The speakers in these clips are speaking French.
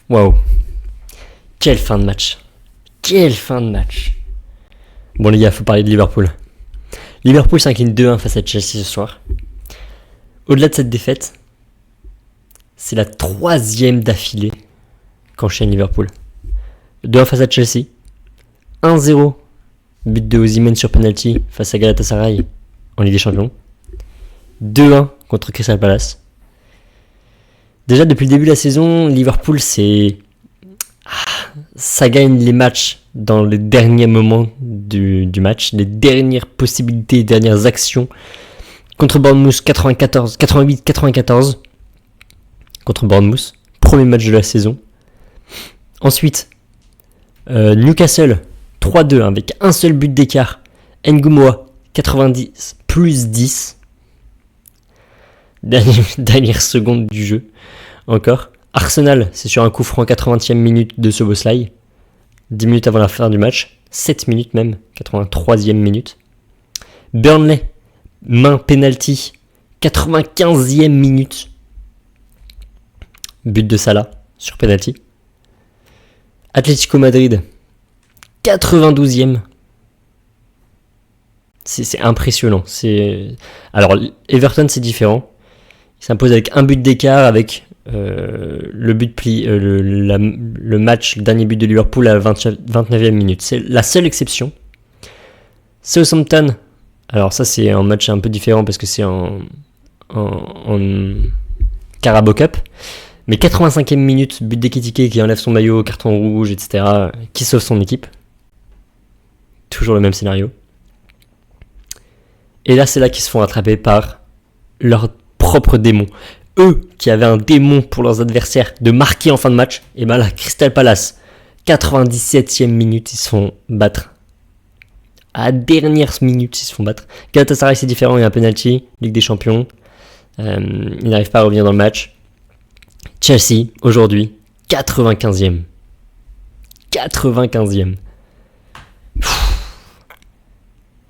Waouh. Quelle fin de match. Quelle fin de match. Bon les gars, faut parler de Liverpool. Liverpool s'incline 2-1 face à Chelsea ce soir. Au-delà de cette défaite, c'est la 3e d'affilée qu'enchaîne Liverpool. 2-1 face à Chelsea. 1-0. But de Osimhen sur penalty face à Galatasaray en Ligue des Champions. 2-1 contre Crystal Palace. Déjà depuis le début de la saison, Liverpool ça gagne les matchs dans les derniers moments du match, les dernières possibilités, les dernières actions. Contre Bournemouth 88-94 contre Bournemouth, premier match de la saison. Ensuite, Newcastle 3-2 avec un seul but d'écart. Ngumoa 90 plus 10. Dernière seconde du jeu. Encore. Arsenal, c'est sur un coup franc 80e minute de Szoboszlai. 10 minutes avant la fin du match. 7 minutes même. 83e minute. Burnley, main penalty. 95e minute. But de Salah sur penalty. Atlético Madrid, 92e. C'est impressionnant. Alors, Everton, c'est différent. Il s'impose avec un but d'écart, avec le match, le dernier but de Liverpool à la 29e minute. C'est la seule exception. Southampton, alors ça c'est un match un peu différent parce que c'est en Carabao Cup. Mais 85e minute, but d'Ekitike qui enlève son maillot, carton rouge, etc. Qui sauve son équipe. Toujours le même scénario. Et là, c'est là qu'ils se font rattraper par leur propre démon. Eux, qui avaient un démon pour leurs adversaires de marquer en fin de match, et ben là, Crystal Palace, 97e minute, ils se font battre. À la dernière minute, ils se font battre. Galatasaray, c'est différent, il y a un penalty, Ligue des Champions. Ils n'arrivent pas à revenir dans le match. Chelsea, aujourd'hui, 95e. 95e.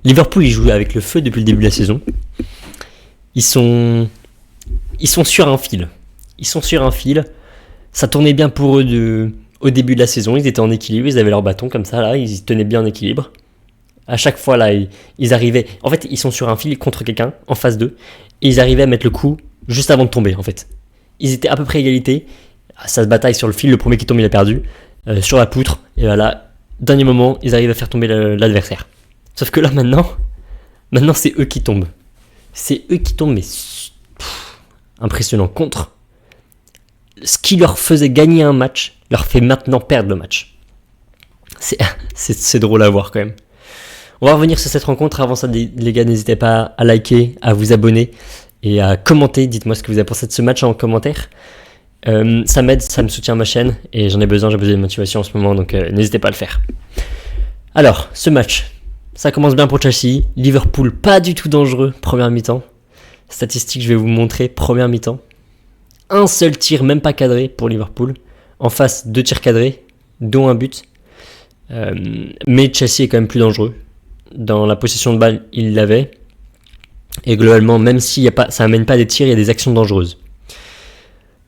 Liverpool, ils jouent avec le feu depuis le début de la saison. Ils sont sur un fil. Ça tournait bien pour eux au début de la saison. Ils étaient en équilibre, ils avaient leur bâton comme ça, là, ils tenaient bien en équilibre. À chaque fois, là, ils arrivaient... En fait, ils sont sur un fil contre quelqu'un, en face d'eux, et ils arrivaient à mettre le coup juste avant de tomber, en fait. Ils étaient à peu près à égalité. Ça se bataille sur le fil, le premier qui tombe, il a perdu. Sur la poutre, et voilà, dernier moment, ils arrivent à faire tomber l'adversaire. Sauf que là, maintenant, c'est eux qui tombent. Mais impressionnant. Contre ce qui leur faisait gagner un match, leur fait maintenant perdre le match. C'est drôle à voir quand même. On va revenir sur cette rencontre. Avant ça, les gars, n'hésitez pas à liker, à vous abonner et à commenter. Dites-moi ce que vous avez pensé de ce match en commentaire. Ça m'aide, ça me soutient ma chaîne et j'ai besoin de motivation en ce moment, donc n'hésitez pas à le faire. Alors, ce match, ça commence bien pour Chelsea. Liverpool, pas du tout dangereux, première mi-temps. Statistique, je vais vous montrer, première mi-temps. Un seul tir, même pas cadré pour Liverpool. En face, 2 tirs cadrés, dont un but. Mais Chelsea est quand même plus dangereux. Dans la possession de balle, il l'avait. Et globalement, même si ça n'amène pas des tirs, il y a des actions dangereuses.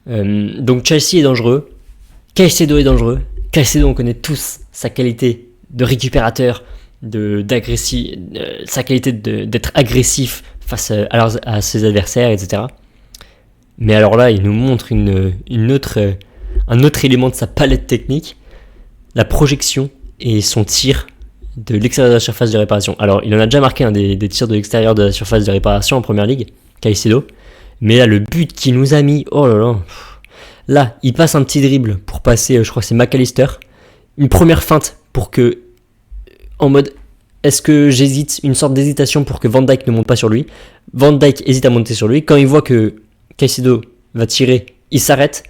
Donc Chelsea est dangereux. Caicedo est dangereux. Caicedo, on connaît tous sa qualité de récupérateur, sa qualité d'être agressif face à ses adversaires, etc. Mais alors là, il nous montre un autre élément de sa palette technique, la projection et son tir de l'extérieur de la surface de réparation. Alors, il en a déjà marqué des tirs de l'extérieur de la surface de réparation en première ligue, Caicedo. Mais là, le but qu'il nous a mis, oh là là. Là, il passe un petit dribble pour passer, je crois que c'est McAllister. Une première feinte pour que, en mode, est-ce que j'hésite, une sorte d'hésitation pour que Van Dijk ne monte pas sur lui. Van Dijk hésite à monter sur lui. Quand il voit que Caicedo va tirer, il s'arrête.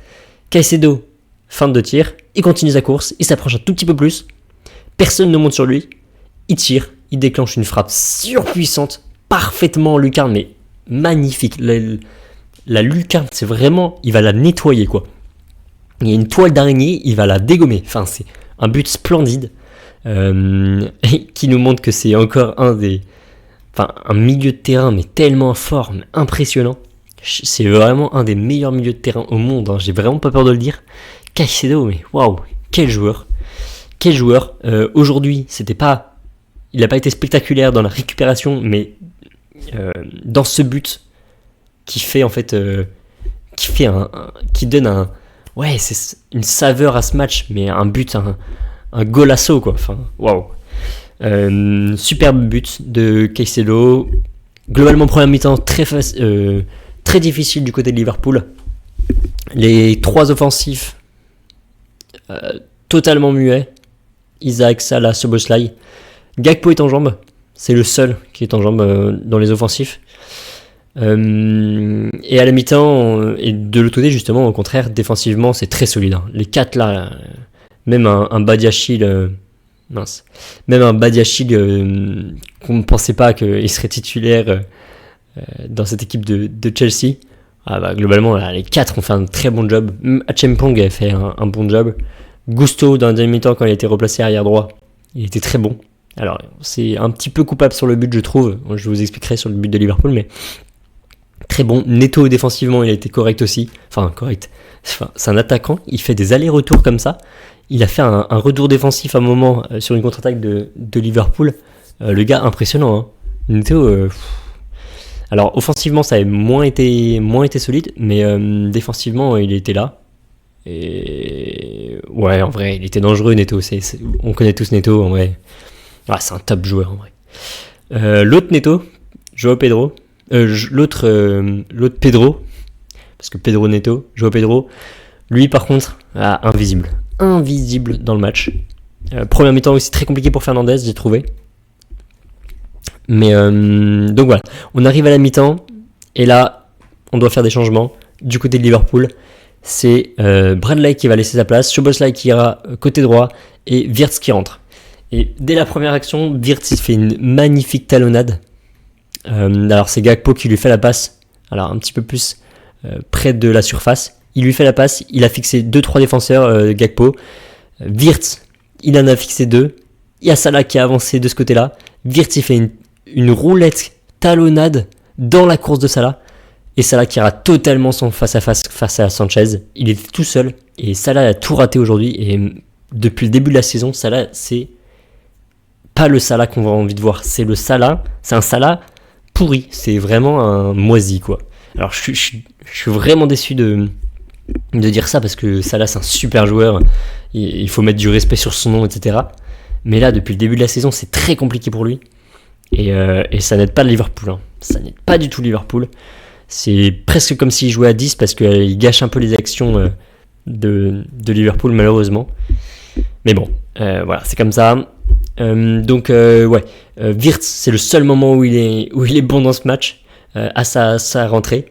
Caicedo, feinte de tir, il continue sa course, il s'approche un tout petit peu plus. Personne ne monte sur lui. Il tire, il déclenche une frappe surpuissante, parfaitement lucarne, mais magnifique. La lucarne, c'est vraiment, il va la nettoyer quoi. Il y a une toile d'araignée, il va la dégommer. Enfin, c'est un but splendide qui nous montre que c'est encore un milieu de terrain, mais tellement fort, mais impressionnant. C'est vraiment un des meilleurs milieux de terrain au monde, hein. J'ai vraiment pas peur de le dire. Caicedo, mais waouh, quel joueur. Quel joueur. Aujourd'hui, il n'a pas été spectaculaire dans la récupération, mais dans ce but qui fait en fait, qui donne c'est une saveur à ce match, mais un but, un golasso quoi. Enfin, waouh. Superbe but de Caicedo. Globalement, première mi-temps très difficile du côté de Liverpool. Les 3 offensifs totalement muets. Isaac, Salah, Szoboszlai. Gakpo est en jambes. C'est le seul qui est en jambes dans les offensifs. Et à la mi-temps, et de l'autre côté, justement, au contraire, défensivement, c'est très solide. Hein. Les 4 là, même un Badiachil. Même un Badiachil qu'on ne pensait pas qu'il serait titulaire dans cette équipe de Chelsea. Globalement, là, les 4 ont fait un très bon job. Achampong a fait un bon job. Gusto, dans la deuxième mi-temps, quand il a été replacé arrière droit, il était très bon. Alors, c'est un petit peu coupable sur le but, je trouve. Je vous expliquerai sur le but de Liverpool, mais très bon. Neto, défensivement, il a été correct aussi. Enfin, correct. C'est un attaquant. Il fait des allers-retours comme ça. Il a fait un retour défensif à un moment sur une contre-attaque de Liverpool. Le gars, impressionnant. Hein. Neto, alors, offensivement, ça a moins été solide, mais défensivement, il était là. Et ouais, en vrai, il était dangereux, Neto. On connaît tous Neto, en vrai. C'est un top joueur, en vrai. L'autre Neto, João Pedro. L'autre Pedro, parce que Pedro Neto, João Pedro, lui, par contre, invisible dans le match. Première mi-temps aussi très compliqué pour Fernandes, j'ai trouvé. Mais donc voilà, on arrive à la mi-temps et là, on doit faire des changements du côté de Liverpool. C'est Bradley qui va laisser sa place, Szoboszlai qui ira côté droit et Wirtz qui rentre. Et dès la première action, Wirtz il fait une magnifique talonnade. Alors c'est Gakpo qui lui fait la passe, alors un petit peu plus près de la surface. Il lui fait la passe, il a fixé 2-3 défenseurs, Gakpo. Wirtz, il en a fixé 2. Il y a Salah qui a avancé de ce côté-là. Wirtz il fait une roulette talonnade dans la course de Salah. Et Salah qui rate totalement son face-à-face face à Sanchez. Il était tout seul. Et Salah a tout raté aujourd'hui. Et depuis le début de la saison, Salah, c'est pas le Salah qu'on a envie de voir. C'est un Salah pourri. C'est vraiment un moisi, quoi. Alors, je suis vraiment déçu de dire ça parce que Salah, c'est un super joueur. Il faut mettre du respect sur son nom, etc. Mais là, depuis le début de la saison, c'est très compliqué pour lui. Et ça n'aide pas le Liverpool. Hein. Ça n'aide pas du tout Liverpool. C'est presque comme s'il jouait à 10 parce qu'il gâche un peu les actions de Liverpool, malheureusement. Mais bon, voilà, c'est comme ça. Wirtz, c'est le seul moment où il est bon dans ce match, à sa rentrée.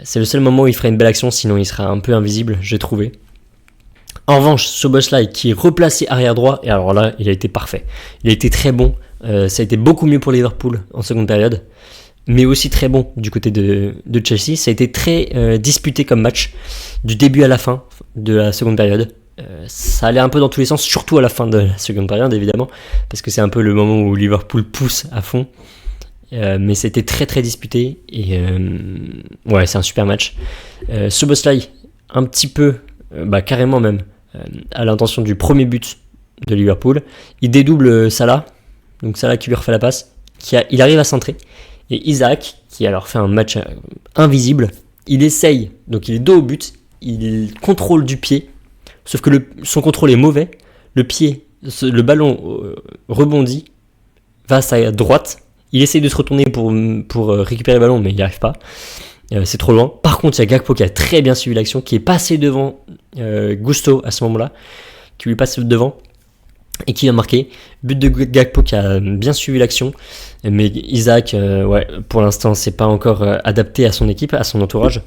C'est le seul moment où il fera une belle action, sinon il sera un peu invisible, j'ai trouvé. En revanche, Szoboszlai qui est replacé arrière droit, et alors là, il a été parfait. Il a été très bon. Ça a été beaucoup mieux pour Liverpool en seconde période, mais aussi très bon du côté de Chelsea. Ça a été très disputé comme match, du début à la fin de la seconde période. Ça allait un peu dans tous les sens, surtout à la fin de la seconde période, évidemment, parce que c'est un peu le moment où Liverpool pousse à fond. Mais c'était très très disputé, et c'est un super match. Szoboszlai, un petit peu, carrément même, à l'intention du premier but de Liverpool. Il dédouble Salah. Donc Salah qui lui refait la passe, il arrive à centrer. Et Isaac, qui alors fait un match invisible, il essaye, donc il est dos au but, il contrôle du pied, sauf que son contrôle est mauvais, le ballon rebondit, va à sa droite, il essaye de se retourner pour récupérer le ballon, mais il n'y arrive pas, c'est trop loin. Par contre, il y a Gakpo qui a très bien suivi l'action, qui est passé devant Gusto à ce moment-là, qui lui passe devant, et qui a marqué. But de Gakpo qui a bien suivi l'action, mais Isaac, pour l'instant, c'est pas encore adapté à son équipe, à son entourage.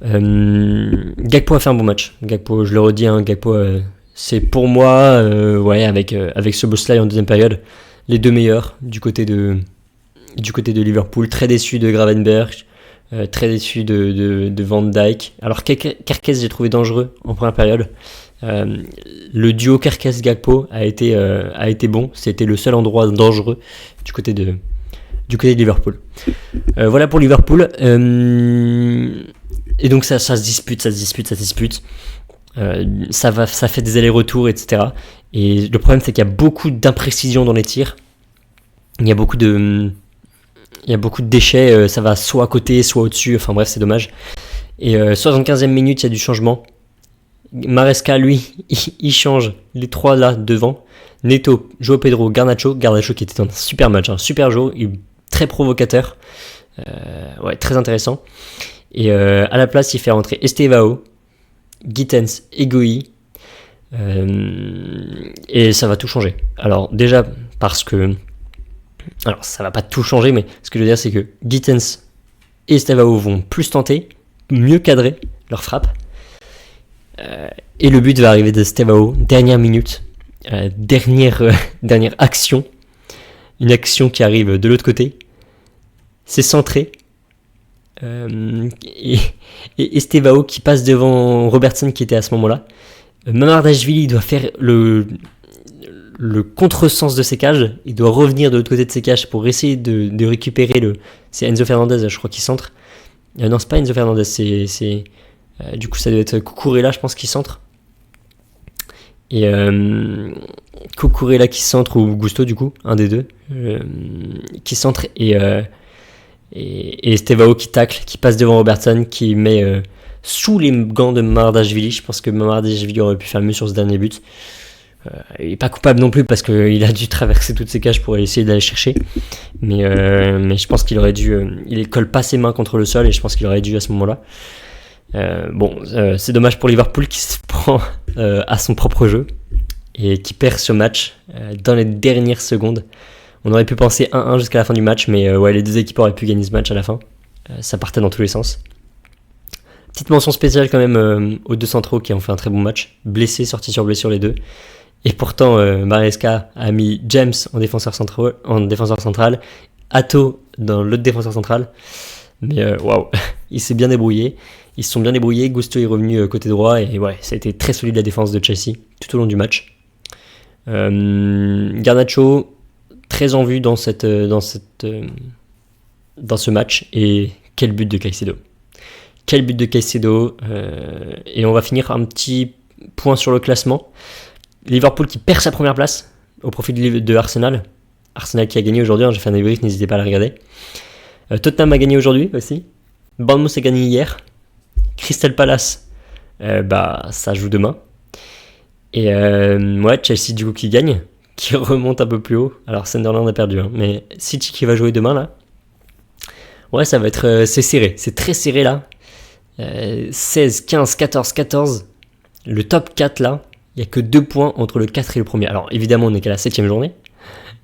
Gakpo a fait un bon match. Gakpo, je le redis, Gakpo, c'est pour moi, avec Szoboszlai en deuxième période, les deux meilleurs du côté de Liverpool. Très déçu de Gravenberch, très déçu de Van Dijk. Alors Kerkez, j'ai trouvé dangereux en première période. Le duo Kerkez-Gakpo a été bon. C'était le seul endroit dangereux du côté de Liverpool. Voilà pour Liverpool. Et donc ça se dispute. Ça fait des allers-retours, etc. Et le problème, c'est qu'il y a beaucoup d'imprécisions dans les tirs. Il y a beaucoup de déchets, ça va soit à côté, soit au-dessus, enfin bref, c'est dommage. Et 75e minute, il y a du changement. Maresca, lui, il change les 3 là devant. Neto, João Pedro, Garnacho qui était dans un super match, un super jeu, très provocateur, très intéressant. Et à la place, il fait rentrer Estevao, Gittens et Gouy. Et ça va tout changer. Alors déjà, parce que... Alors ça va pas tout changer, mais ce que je veux dire, c'est que Gittens et Estevao vont plus tenter, mieux cadrer leur frappe. Et le but va arriver de Estevao, dernière minute, dernière action. Une action qui arrive de l'autre côté. C'est centré. Et Estevao qui passe devant Robertson qui était à ce moment-là. Mamardashvili doit faire le contresens de ses cages. Il doit revenir de l'autre côté de ses cages pour essayer de récupérer c'est Enzo Fernandez, je crois, qui centre. Non, c'est pas Enzo Fernandez, c'est du coup ça doit être Cucurella, je pense, qui centre. Et Cucurella qui centre, ou Gusto du coup, un des deux, qui centre, et Estevao qui tacle, qui passe devant Robertson, qui met sous les gants de Mamardashvili. Je pense que Mamardashvili aurait pu faire mieux sur ce dernier but. Il n'est pas coupable non plus parce qu'il a dû traverser toutes ses cages pour essayer d'aller chercher. Mais je pense qu'il aurait dû... il colle pas ses mains contre le sol et je pense qu'il aurait dû à ce moment-là. C'est dommage pour Liverpool qui se prend à son propre jeu et qui perd ce match dans les dernières secondes. On aurait pu penser 1-1 jusqu'à la fin du match, mais les deux équipes auraient pu gagner ce match à la fin. Ça partait dans tous les sens. Petite mention spéciale quand même aux deux centraux qui ont fait un très bon match. Blessés, sortis sur blessure les deux. Et pourtant, Maresca a mis James en défenseur central, Atto dans l'autre défenseur central. Mais waouh, il s'est bien débrouillé. Ils se sont bien débrouillés. Gusto est revenu côté droit et ça a été très solide la défense de Chelsea tout au long du match. Garnacho, très en vue dans ce match, et quel but de Caicedo. Et on va finir un petit point sur le classement. Liverpool qui perd sa première place au profit de Arsenal qui a gagné aujourd'hui, j'ai fait un débrief, n'hésitez pas à la regarder. Tottenham a gagné aujourd'hui aussi. Bournemouth a gagné hier. Crystal Palace, ça joue demain. Et Chelsea du coup qui gagne, qui remonte un peu plus haut. Alors Sunderland a perdu, mais City qui va jouer demain là. Ouais, ça va être... c'est serré, c'est très serré là. 16, 15, 14, 14. Le top 4 là, il n'y a que 2 points entre le 4 et le premier. Alors évidemment on n'est qu'à la 7ème journée,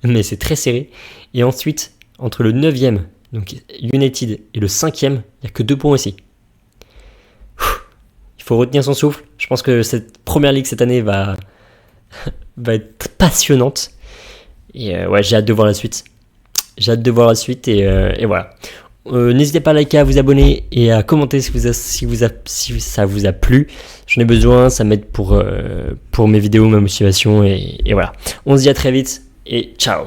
mais c'est très serré. Et ensuite, entre le 9ème, donc United, et le 5ème, il n'y a que 2 points aussi. Il faut retenir son souffle. Je pense que cette première ligue cette année va être passionnante. Et j'ai hâte de voir la suite. Et voilà. N'hésitez pas à liker, à vous abonner et à commenter si ça vous a plu. J'en ai besoin, ça m'aide pour mes vidéos, ma motivation. Et voilà. On se dit à très vite et ciao.